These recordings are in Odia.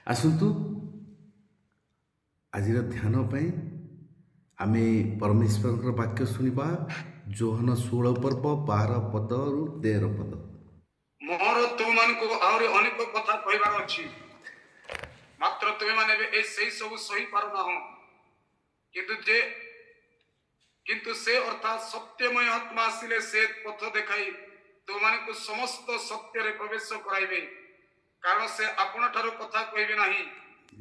ଆସନ୍ତୁ ଆଜିର ଧ୍ୟାନ ପାଇଁ ଆମେ ପରମେଶ୍ୱରଙ୍କର ବାକ୍ୟ ଶୁଣିବା। ଯୋହନ 16 ପର୍ବ 12 ପଦରୁ 13 ପଦ। ମୋର ତୁମମାନଙ୍କୁ ଆହୁରି ଅନେକ କଥା କହିବାର ଅଛି, ମାତ୍ର ତୁମେମାନେ ଏବେ ସେଇ ସବୁ ସହିପାରୁନାହଁ। କିନ୍ତୁ ସେ ଅର୍ଥାତ୍ ସତ୍ୟମୟ ଆତ୍ମା ଆସିଲେ ସେ ପଥ ଦେଖାଇ ତୁମମାନଙ୍କୁ ସମସ୍ତ ସତ୍ୟରେ ପ୍ରବେଶ କରାଇବେ। କାରଣ ସେ ଆପଣଠାରୁ କଥା କହିବେ ନାହିଁ,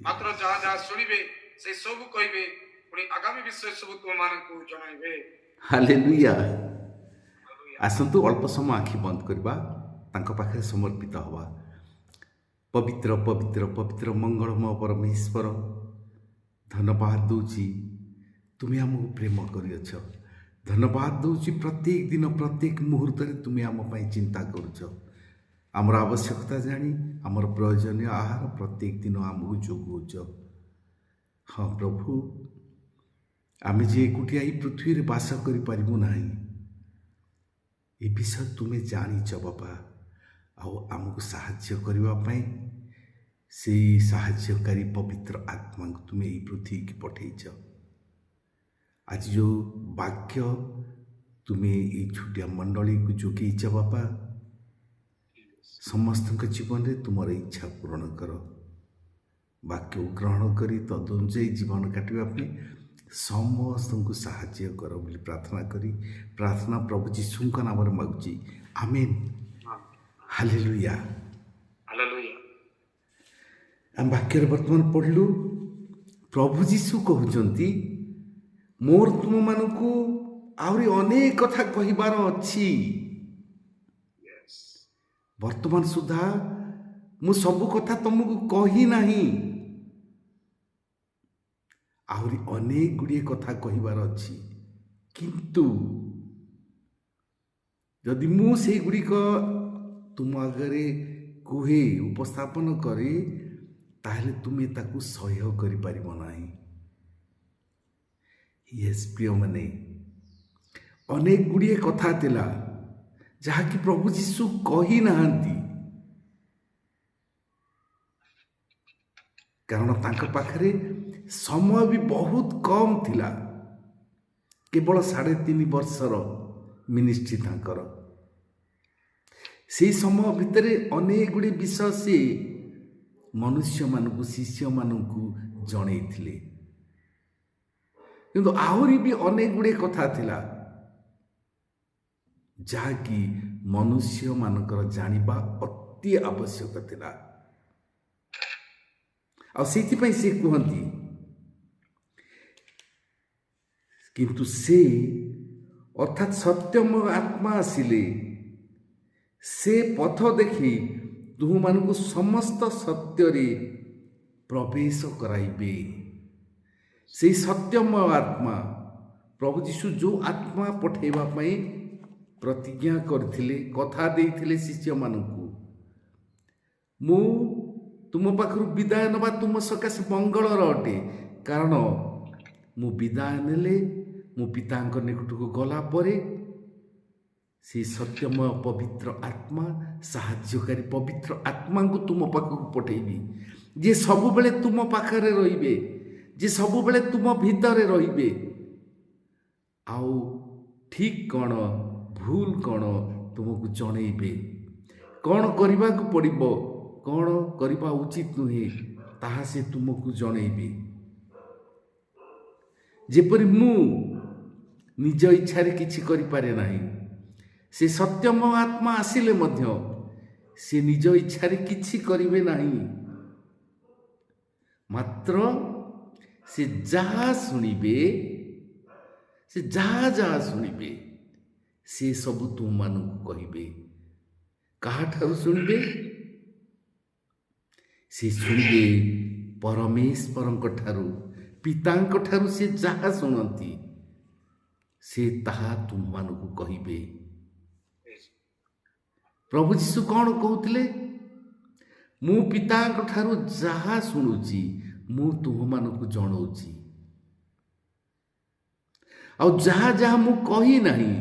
ମାତ୍ର ଯାହା ଯାହା ଶୁଣିବେ ସେ ସବୁ କହିବେ, ପୁଣି ଆଗାମୀ ବିଷୟ ସବୁ ତୁମମାନଙ୍କୁ ଜଣାଇବେ। ହାଲେଲୁୟା। ଆସନ୍ତୁ ଅଳ୍ପ ସମୟ ଆଖି ବନ୍ଦ କରିବା, ତାଙ୍କ ପାଖରେ ସମର୍ପିତ ହେବା। ପବିତ୍ର ପବିତ୍ର ପବିତ୍ର ମଙ୍ଗଳମୟ ପରମେଶ୍ୱର, ଧନ୍ୟବାଦ ଦେଉଛି ତୁମେ ଆମକୁ ପ୍ରେମ କରିଅଛ। ଧନ୍ୟବାଦ ଦେଉଛି ପ୍ରତ୍ୟେକ ଦିନ ପ୍ରତ୍ୟେକ ମୁହୂର୍ତ୍ତରେ ତୁମେ ଆମ ପାଇଁ ଚିନ୍ତା କରୁଛ। ଆମର ଆବଶ୍ୟକତା ଜାଣି ଆମର ପ୍ରয়োଜନୀୟ ଆହାର ପ୍ରତ୍ୟେକ ଦିନ ଆମକୁ ଯୋଗାଉଛ। ହଁ ପ୍ରଭୁ, ଆମେ ଯେ ଏକୁଟିଆ ଏହି ପୃଥିବୀରେ ବାସ କରିପାରିବୁ ନାହିଁ, ଏ ବିଷୟ ତୁମେ ଜାଣିଛ ବାପା। ଆଉ ଆମକୁ ସାହାଯ୍ୟ କରିବା ପାଇଁ ସେଇ ସାହାଯ୍ୟକାରୀ ପବିତ୍ର ଆତ୍ମାଙ୍କୁ ତୁମେ ଏହି ପୃଥିବୀକି ପଠେଇଛ। ଆଜି ଯେଉଁ ବାକ୍ୟ ତୁମେ ଏହି ଛୋଟିଆ ମଣ୍ଡଳୀକୁ ଯୋଗେଇଛ ବାପା, ସମସ୍ତଙ୍କ ଜୀବନରେ ତୁମର ଇଚ୍ଛା ପୂରଣ କର। ବାକ୍ୟକୁ ଗ୍ରହଣ କରି ତଦନୁଯାୟୀ ଜୀବନ କାଟିବା ପାଇଁ ସମସ୍ତଙ୍କୁ ସାହାଯ୍ୟ କର ବୋଲି ପ୍ରାର୍ଥନା ପ୍ରଭୁ ଯୀଶୁଙ୍କ ନାମରେ ମାଗୁଛି, ଆମେନ୍। ହାଲେଲୁୟା। ଆମେ ବାକ୍ୟରେ ବର୍ତ୍ତମାନ ପଢ଼ିଲୁ, ପ୍ରଭୁ ଯୀଶୁ କହୁଛନ୍ତି ମୋର ତୁମମାନଙ୍କୁ ଆହୁରି ଅନେକ କଥା କହିବାର ଅଛି। ବର୍ତ୍ତମାନ ସୁଦ୍ଧା ମୁଁ ସବୁ କଥା ତୁମକୁ କହି ନାହିଁ, ଆହୁରି ଅନେକ ଗୁଡ଼ିଏ କଥା କହିବାର ଅଛି। କିନ୍ତୁ ଯଦି ମୁଁ ସେଇଗୁଡ଼ିକ ତୁମ ଆଗରେ କୁହେ, ଉପସ୍ଥାପନ କରେ, ତାହେଲେ ତୁମେ ତାକୁ ସହ୍ୟ କରିପାରିବ ନାହିଁ। ୟେସ୍ ପ୍ରିୟମାନେ, ଅନେକ ଗୁଡ଼ିଏ କଥା ଥିଲା ଯାହାକି ପ୍ରଭୁ ଯୀଶୁ କହି ନାହାନ୍ତି, କାରଣ ତାଙ୍କ ପାଖରେ ସମୟ ବି ବହୁତ କମ୍ ଥିଲା। କେବଳ 3.5 ବର୍ଷର ମିନିଷ୍ଟ୍ରି ତାଙ୍କର। ସେହି ସମୟ ଭିତରେ ଅନେକ ଗୁଡ଼ିଏ ବିଷୟ ସେ ମନୁଷ୍ୟମାନଙ୍କୁ, ଶିଷ୍ୟମାନଙ୍କୁ ଜଣେଇଥିଲେ। କିନ୍ତୁ ଆହୁରି ବି ଅନେକ ଗୁଡ଼ିଏ କଥା ଥିଲା ଯାହାକି ମନୁଷ୍ୟମାନଙ୍କର ଜାଣିବା ଅତି ଆବଶ୍ୟକ ଥିଲା। ଆଉ ସେଇଥିପାଇଁ ସେ କୁହନ୍ତି, କିନ୍ତୁ ସେ ଅର୍ଥାତ୍ ସତ୍ୟମୟ ଆତ୍ମା ଆସିଲେ ସେ ପଥ ଦେଖି ତୁମମାନଙ୍କୁ ସମସ୍ତ ସତ୍ୟରେ ପ୍ରବେଶ କରାଇବେ। ସେଇ ସତ୍ୟମୟ ଆତ୍ମା, ପ୍ରଭୁ ଯୀଶୁ ଯେଉଁ ଆତ୍ମା ପଠାଇବା ପାଇଁ ପ୍ରତିଜ୍ଞା କରିଥିଲେ, କଥା ଦେଇଥିଲେ ଶିଷ୍ୟମାନଙ୍କୁ, ମୁଁ ତୁମ ପାଖରୁ ବିଦାୟ ନେବା ତୁମ ସକାଶେ ମଙ୍ଗଳର ଅଟେ। କାରଣ ମୁଁ ବିଦାୟ ନେଲେ, ମୁଁ ପିତାଙ୍କ ନିକଟକୁ ଗଲା ପରେ ସେ ସତ୍ୟମୟ ପବିତ୍ର ଆତ୍ମା, ସାହାଯ୍ୟକାରୀ ପବିତ୍ର ଆତ୍ମାଙ୍କୁ ତୁମ ପାଖକୁ ପଠେଇବି, ଯିଏ ସବୁବେଳେ ତୁମ ପାଖରେ ରହିବେ, ଯିଏ ସବୁବେଳେ ତୁମ ଭିତରେ ରହିବେ। ଆଉ ଠିକ୍ କ'ଣ ଭୁଲ କ'ଣ ତୁମକୁ ଜଣେଇବେ। କ'ଣ କରିବାକୁ ପଡ଼ିବ, କ'ଣ କରିବା ଉଚିତ ନୁହେଁ, ତାହା ସେ ତୁମକୁ ଜଣେଇବେ। ଯେପରି ମୁଁ ନିଜ ଇଚ୍ଛାରେ କିଛି କରିପାରେ ନାହିଁ, ସେ ସତ୍ୟମୟ ଆତ୍ମା ଆସିଲେ ମଧ୍ୟ ସେ ନିଜ ଇଚ୍ଛାରେ କିଛି କରିବେ ନାହିଁ, ମାତ୍ର ସେ ଯାହା ଶୁଣିବେ, ସେ ଯାହା ଶୁଣିବେ ସେ ସବୁ ତୁମମାନଙ୍କୁ କହିବେ। କାହାଠାରୁ ଶୁଣିବେ? ସେ ଶୁଣିବେ ପରମେଶ୍ୱରଙ୍କ ଠାରୁ, ପିତାଙ୍କ ଠାରୁ। ସେ ଯାହା ଶୁଣନ୍ତି ସେ ତାହା ତୁମମାନଙ୍କୁ କହିବେ। ପ୍ରଭୁ ଯୀଶୁ କ'ଣ କହୁଥିଲେ? ମୁଁ ପିତାଙ୍କ ଠାରୁ ଯାହା ଶୁଣୁଛି ମୁଁ ତୁମମାନଙ୍କୁ ଜଣାଉଛି। ଆଉ ଯାହା ଯାହା ମୁଁ କହି ନାହିଁ,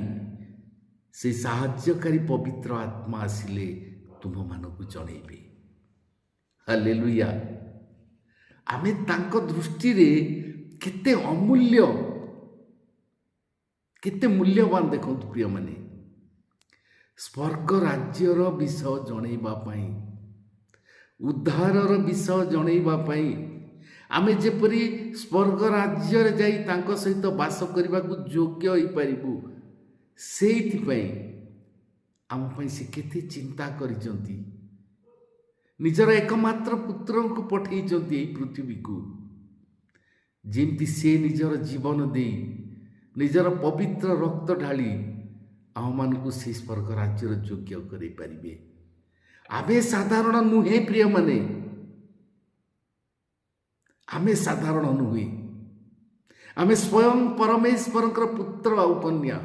ସେ ସାହାଯ୍ୟକାରୀ ପବିତ୍ର ଆତ୍ମା ଆସିଲେ ତୁମମାନଙ୍କୁ ଜଣେଇବେ। ହାଲେଲୁୟା। ଆମେ ତାଙ୍କ ଦୃଷ୍ଟିରେ କେତେ ଅମୂଲ୍ୟ, କେତେ ମୂଲ୍ୟବାନ ଦେଖନ୍ତୁ ପ୍ରିୟମାନେ। ସ୍ୱର୍ଗ ରାଜ୍ୟର ବିଷୟ ଜଣେଇବା ପାଇଁ, ଉଦ୍ଧାରର ବିଷୟ ଜଣେଇବା ପାଇଁ, ଆମେ ଯେପରି ସ୍ୱର୍ଗ ରାଜ୍ୟରେ ଯାଇ ତାଙ୍କ ସହିତ ବାସ କରିବାକୁ ଯୋଗ୍ୟ ହୋଇପାରିବୁ, ସେଇଥିପାଇଁ ଆମ ପାଇଁ ସେ କେତେ ଚିନ୍ତା କରିଛନ୍ତି। ନିଜର ଏକମାତ୍ର ପୁତ୍ରଙ୍କୁ ପଠେଇଛନ୍ତି ଏହି ପୃଥିବୀକୁ, ଯେମିତି ସେ ନିଜର ଜୀବନ ଦେଇ ନିଜର ପବିତ୍ର ରକ୍ତ ଢାଳି ଆମମାନଙ୍କୁ ସେ ସ୍ୱର୍ଗ ରାଜ୍ୟର ଯୋଗ୍ୟ କରାଇପାରିବେ। ଆମେ ସାଧାରଣ ନୁହେଁ ପ୍ରିୟମାନେ, ଆମେ ସାଧାରଣ ନୁହେଁ। ଆମେ ସ୍ୱୟଂ ପରମେଶ୍ୱରଙ୍କର ପୁତ୍ର ଆଉ କନ୍ୟା।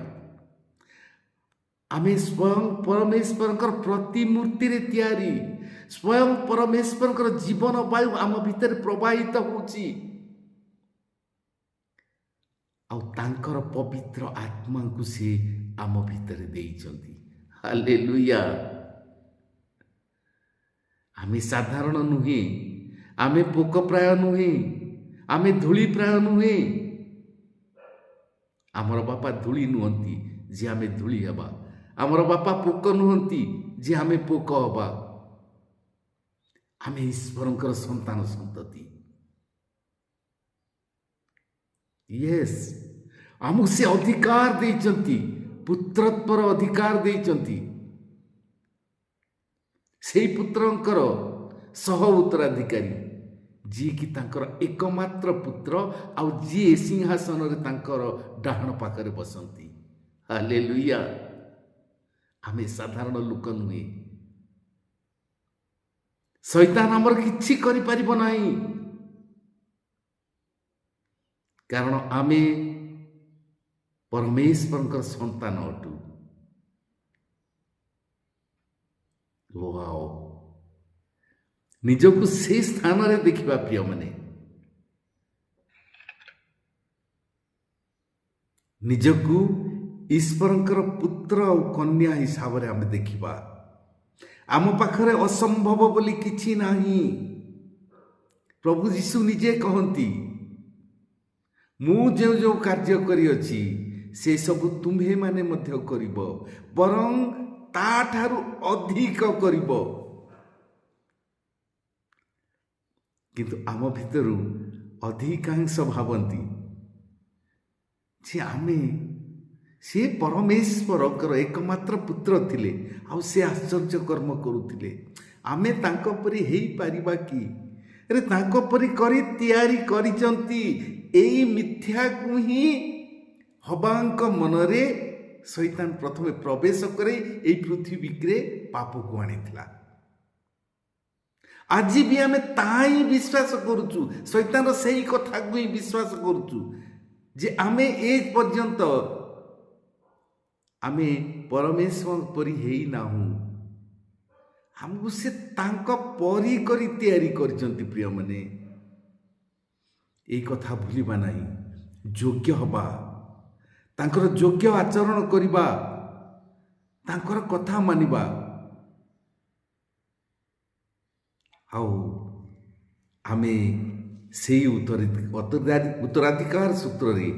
ଆମେ ସ୍ୱୟଂ ପରମେଶ୍ୱରଙ୍କର ପ୍ରତିମୂର୍ତ୍ତିରେ ତିଆରି। ସ୍ୱୟଂ ପରମେଶ୍ୱରଙ୍କର ଜୀବନ ବାୟୁ ଆମ ଭିତରେ ପ୍ରବାହିତ ହେଉଛି, ଆଉ ତାଙ୍କର ପବିତ୍ର ଆତ୍ମାଙ୍କୁ ସେ ଆମ ଭିତରେ ଦେଇଛନ୍ତି। ହାଲେଲୁୟା। ଆମେ ସାଧାରଣ ନୁହେଁ, ଆମେ ପୋକ ପ୍ରାୟ ନୁହେଁ, ଆମେ ଧୂଳି ପ୍ରାୟ ନୁହେଁ। ଆମର ବାପା ଧୂଳି ନୁହନ୍ତି ଯେ ଆମେ ଧୂଳି ହେବା, ଆମର ବାପା ପୋକ ନୁହନ୍ତି ଯେ ଆମେ ପୋକ ହେବା। ଆମେ ଈଶ୍ୱରଙ୍କର ସନ୍ତାନ ସନ୍ତତି। ୟେସ୍, ଆମକୁ ସେ ଅଧିକାର ଦେଇଛନ୍ତି, ପୁତ୍ରତ୍ୱର ଅଧିକାର ଦେଇଛନ୍ତି। ସେଇ ପୁତ୍ରଙ୍କର ସହ ଉତ୍ତରାଧିକାରୀ, ଯିଏକି ତାଙ୍କର ଏକମାତ୍ର ପୁତ୍ର, ଆଉ ଯିଏ ସିଂହାସନରେ ତାଙ୍କର ଡାହାଣ ପାଖରେ ବସନ୍ତି। ହାଲେଲୁୟା। ଆମେ ସାଧାରଣ ଲୋକ ନୁହେଁ। ଶୈତାନ ଆମର କିଛି କରିପାରିବ ନାହିଁ, କାରଣ ଆମେ ପରମେଶ୍ୱରଙ୍କର ସନ୍ତାନ ଅଟୁ। ୱାଓ, ନିଜକୁ ସେଇ ସ୍ଥାନରେ ଦେଖିବା ପ୍ରିୟମାନେ, ନିଜକୁ ଈଶ୍ୱରଙ୍କର ପୁତ୍ର ଆଉ କନ୍ୟା ହିସାବରେ ଆମେ ଦେଖିବା। ଆମ ପାଖରେ ଅସମ୍ଭବ ବୋଲି କିଛି ନାହିଁ। ପ୍ରଭୁ ଯୀଶୁ ନିଜେ କହନ୍ତି, ମୁଁ ଯେଉଁ ଯେଉଁ କାର୍ଯ୍ୟ କରିଅଛି ସେସବୁ ତୁମ୍ଭେମାନେ ମଧ୍ୟ କରିବ, ବରଂ ତାଠାରୁ ଅଧିକ କରିବ। କିନ୍ତୁ ଆମ ଭିତରୁ ଅଧିକାଂଶ ଭାବନ୍ତି ଯେ ସେ ପରମେଶ୍ୱରଙ୍କର ଏକମାତ୍ର ପୁତ୍ର ଥିଲେ, ଆଉ ସେ ଆଶ୍ଚର୍ଯ୍ୟ କର୍ମ କରୁଥିଲେ, ଆମେ ତାଙ୍କ ପରି ହେଇପାରିବା କି? ତାଙ୍କ ପରି କରି ତିଆରି କରିଛନ୍ତି। ଏଇ ମିଥ୍ୟାକୁ ହିଁ ହବାଙ୍କ ମନରେ ଶୈତାନ ପ୍ରଥମେ ପ୍ରବେଶ କରି ଏଇ ପୃଥିବୀରେ ପାପକୁ ଆଣିଥିଲା। ଆଜି ବି ଆମେ ତାହା ହିଁ ବିଶ୍ୱାସ କରୁଛୁ, ଶୈତାନର ସେଇ କଥାକୁ ହିଁ ବିଶ୍ୱାସ କରୁଛୁ ଯେ ଆମେ ଏ ପର୍ଯ୍ୟନ୍ତ ଆମେ ପରମେଶ୍ୱର ପରି ହେଇନାହୁଁ। ଆମକୁ ସେ ତାଙ୍କ ପରି କରି ତିଆରି କରିଛନ୍ତି। ପ୍ରିୟମାନେ, ଏଇ କଥା ଭୁଲିବା ନାହିଁ। ଯୋଗ୍ୟ ହବା, ତାଙ୍କର ଯୋଗ୍ୟ ଆଚରଣ କରିବା, ତାଙ୍କର କଥା ମାନିବା, ଆଉ ଆମେ ସେଇ ଉତ୍ତରାଧିକାର ସୂତ୍ରରେ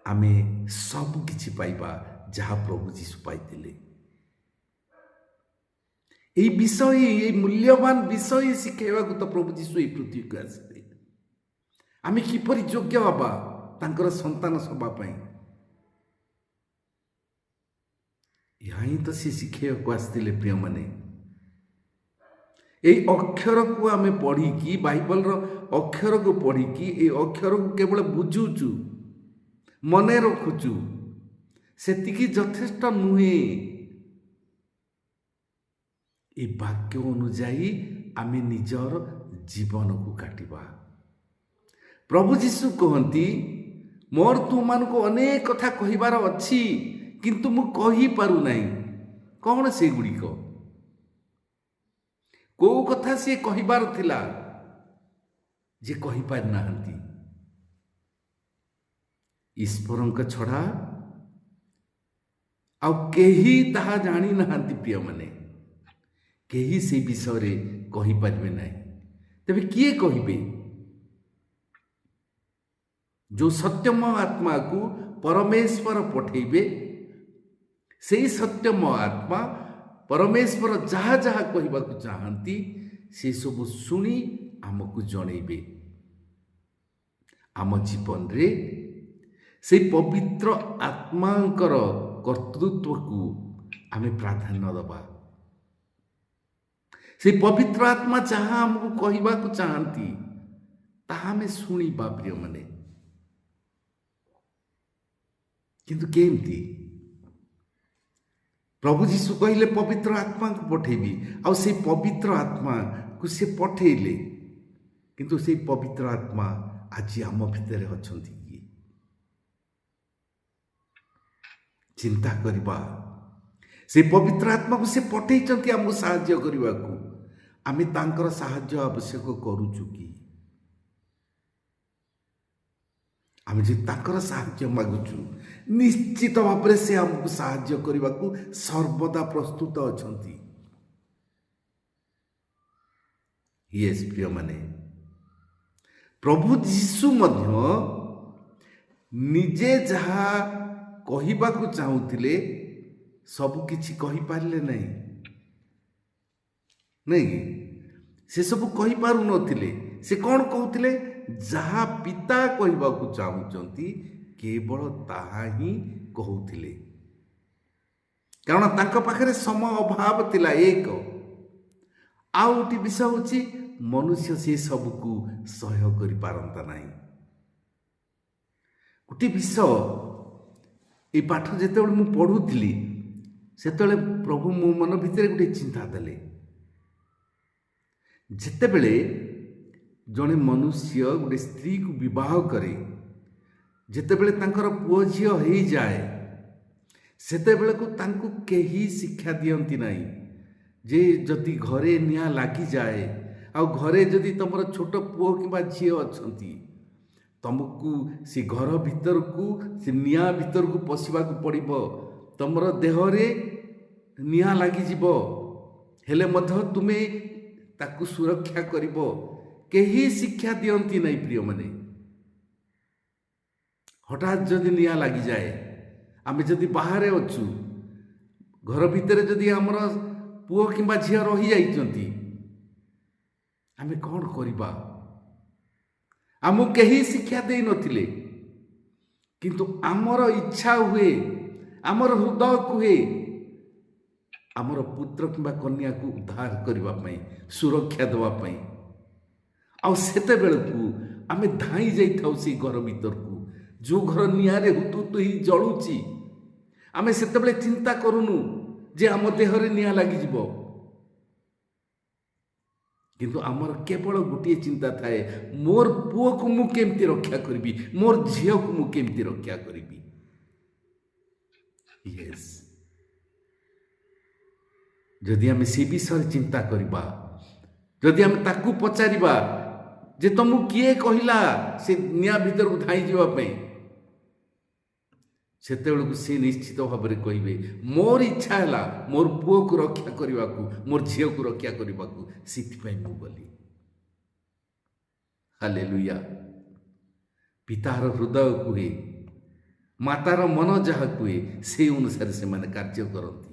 ଆମେ ସବୁ କିଛି ପାଇବା ଯାହା ପ୍ରଭୁ ଯୀଶୁ ପାଇଥିଲେ। এই বিষয়ে, এই মূল্যবান বিষয়ে শিখাইବାକୁ ତ ପ୍ରଭୁ ଯୀଶୁ এই ପୃଥିବୀକୁ ଆସିଲେ। ଆମେ କିପରି ଯୋଗ୍ୟ ହେବା ତାଙ୍କର ସନ୍ତାନ ହେବା ପାଇଁ, ଏହା ହିଁ ତ ସେ ଶିଖାଇବାକୁ ଆସିଥିଲେ। ପ୍ରିୟମାନେ, এই ଅକ୍ଷରକୁ ଆମେ ପଢ଼ିକି, ବାଇବଲର ଅକ୍ଷରକୁ ପଢ଼ିକି এই ଅକ୍ଷରକୁ କେବଳ ବୁଝୁଛୁ, ମନେ ରଖୁଛୁ, ସେତିକି ଯଥେଷ୍ଟ ନୁହେଁ। ଏ ବାକ୍ୟ ଅନୁଯାୟୀ ଆମେ ନିଜର ଜୀବନକୁ କାଟିବା। ପ୍ରଭୁ ଯୀଶୁ କହନ୍ତି, ମୋର ତୁମମାନଙ୍କୁ ଅନେକ କଥା କହିବାର ଅଛି, କିନ୍ତୁ ମୁଁ କହିପାରୁନାହିଁ। କ'ଣ ସେଗୁଡ଼ିକ? କୋଉ କଥା ସିଏ କହିବାର ଥିଲା ଯେ କହିପାରିନାହାନ୍ତି? ଈଶ୍ୱରଙ୍କ ଛଡ଼ା ଆଉ କେହି ତାହା ଜାଣିନାହାନ୍ତି। ପ୍ରିୟମାନେ, କେହି ସେ ବିଷୟରେ କହିପାରିବେ ନାହିଁ। ତେବେ କିଏ କହିବେ? ଯେଉଁ ସତ୍ୟମୟ ଆତ୍ମାକୁ ପରମେଶ୍ୱର ପଠେଇବେ, ସେଇ ସତ୍ୟମୟ ଆତ୍ମା ପରମେଶ୍ୱର ଯାହା ଯାହା କହିବାକୁ ଚାହାନ୍ତି ସେସବୁ ଶୁଣି ଆମକୁ ଜଣେଇବେ। ଆମ ଜୀବନରେ ସେଇ ପବିତ୍ର ଆତ୍ମାଙ୍କର କର୍ତ୍ତୃତ୍ୱକୁ ଆମେ ପ୍ରାଧାନ୍ୟ ଦେବା। ସେଇ ପବିତ୍ର ଆତ୍ମା ଯାହା ଆମକୁ କହିବାକୁ ଚାହାନ୍ତି ତାହା ଆମେ ଶୁଣିବା ପ୍ରିୟମାନେ। କିନ୍ତୁ କେମିତି? ପ୍ରଭୁ ଯୀଶୁ କହିଲେ ପବିତ୍ର ଆତ୍ମାକୁ ପଠେଇବି, ଆଉ ସେଇ ପବିତ୍ର ଆତ୍ମାକୁ ସେ ପଠେଇଲେ, କିନ୍ତୁ ସେଇ ପବିତ୍ର ଆତ୍ମା ଆଜି ଆମ ଭିତରେ ଅଛନ୍ତି କି? ଚିନ୍ତା କରିବା। ସେ ପବିତ୍ର ଆତ୍ମାକୁ ସେ ପଠେଇଛନ୍ତି ଆମକୁ ସାହାଯ୍ୟ କରିବାକୁ। ଆମେ ତାଙ୍କର ସାହାଯ୍ୟ ଆବଶ୍ୟକ କରୁଛୁ କି? ଆମେ ଯଦି ତାଙ୍କର ସାହାଯ୍ୟ ମାଗୁଛୁ, ନିଶ୍ଚିତ ଭାବରେ ସେ ଆମକୁ ସାହାଯ୍ୟ କରିବାକୁ ସର୍ବଦା ପ୍ରସ୍ତୁତ ଅଛନ୍ତି। ୟେସ୍ ପ୍ରିୟମାନେ, ପ୍ରଭୁ ଯୀଶୁ ମଧ୍ୟ ନିଜେ ଯାହା କହିବାକୁ ଚାହୁଁଥିଲେ ସବୁ କିଛି କହିପାରିଲେ ନାହିଁ, ନାଇଁ? ସେସବୁ କହିପାରୁନଥିଲେ। ସେ କ'ଣ କହୁଥିଲେ? ଯାହା ପିତା କହିବାକୁ ଚାହୁଁଛନ୍ତି କେବଳ ତାହା ହିଁ କହୁଥିଲେ, କାରଣ ତାଙ୍କ ପାଖରେ ସମୟ ଅଭାବ ଥିଲା। ଏକ ଆଉ ଗୋଟିଏ ବିଷୟ ହେଉଛି ମନୁଷ୍ୟ ସେ ସବୁକୁ ସହ୍ୟ କରିପାରନ୍ତା ନାହିଁ। ଗୋଟିଏ ବିଷୟ, এই ପାଠ ଯେତେବେଳେ ମୁଁ ପଢ଼ୁଥିଲି ସେତେବେଳେ ପ୍ରଭୁ ମୋ ମନ ଭିତରେ ଗୋଟିଏ ଚିନ୍ତା ଦେଲେ। ଯେତେବେଳେ ଜଣେ ମନୁଷ୍ୟ ଗୋଟିଏ ସ୍ତ୍ରୀକୁ ବିବାହ କରେ, ଯେତେବେଳେ ତାଙ୍କର ପୁଅ ଝିଅ ହେଇଯାଏ, ସେତେବେଳକୁ ତାଙ୍କୁ କେହି ଶିକ୍ଷା ଦିଅନ୍ତି ନାହିଁ ଯେ ଯଦି ଘରେ ନିଆଁ ଲାଗିଯାଏ, ଆଉ ଘରେ ଯଦି ତୁମର ଛୋଟ ପୁଅ କିମ୍ବା ଝିଅ ଅଛନ୍ତି, ତୁମକୁ ସେ ଘର ଭିତରକୁ, ସେ ନିଆଁ ଭିତରକୁ ପଶିବାକୁ ପଡ଼ିବ। ତୁମର ଦେହରେ ନିଆଁ ଲାଗିଯିବ, ହେଲେ ମଧ୍ୟ ତୁମେ ତାକୁ ସୁରକ୍ଷା କରିବ। କେହି ଶିକ୍ଷା ଦିଅନ୍ତି ନାହିଁ ପ୍ରିୟମାନେ। ହଠାତ୍ ଯଦି ନିଆଁ ଲାଗିଯାଏ, ଆମେ ଯଦି ବାହାରେ ଅଛୁ, ଘର ଭିତରେ ଯଦି ଆମର ପୁଅ କିମ୍ବା ଝିଅ ରହିଯାଇଛନ୍ତି, ଆମେ କ'ଣ କରିବା? ଆମକୁ କେହି ଶିକ୍ଷା ଦେଇନଥିଲେ, କିନ୍ତୁ ଆମର ଇଚ୍ଛା ହୁଏ, ଆମର ହୃଦୟ କୁହେ ଆମର ପୁତ୍ର କିମ୍ବା କନ୍ୟାକୁ ଉଦ୍ଧାର କରିବା ପାଇଁ, ସୁରକ୍ଷା ଦେବା ପାଇଁ। ଆଉ ସେତେବେଳକୁ ଆମେ ଧାଇଁ ଯାଇଥାଉ ସେଇ ଘର ଭିତରକୁ, ଯେଉଁ ଘର ନିଆଁରେ ହୁତୁତୁ ହେଇ ଜଳୁଛି। ଆମେ ସେତେବେଳେ ଚିନ୍ତା କରୁନୁ ଯେ ଆମ ଦେହରେ ନିଆଁ ଲାଗିଯିବ, କିନ୍ତୁ ଆମର କେବଳ ଗୋଟିଏ ଚିନ୍ତା ଥାଏ, ମୋର ପୁଅକୁ ମୁଁ କେମିତି ରକ୍ଷା କରିବି, ମୋର ଝିଅକୁ ମୁଁ କେମିତି ରକ୍ଷା କରିବି। ୟେସ୍, ଯଦି ଆମେ ସେ ବିଷୟରେ ଚିନ୍ତା କରିବା, ଯଦି ଆମେ ତାକୁ ପଚାରିବା ଯେ ତମକୁ କିଏ କହିଲା ସେ ନିଆଁ ଭିତରକୁ ଧାଇଁ ଯିବା ପାଇଁ, ସେତେବେଳକୁ ସେ ନିଶ୍ଚିତ ଭାବରେ କହିବେ, ମୋର ଇଚ୍ଛା ହେଲା ମୋର ପୁଅକୁ ରକ୍ଷା କରିବାକୁ, ମୋର ଝିଅକୁ ରକ୍ଷା କରିବାକୁ, ସେଥିପାଇଁ ମୁଁ ଗଲି। ହାଲେଲୁୟା। ପିତାର ହୃଦୟ କୁହେ, ମାତାର ମନ ଯାହା କୁହେ ସେହି ଅନୁସାରେ ସେମାନେ କାର୍ଯ୍ୟ କରନ୍ତି।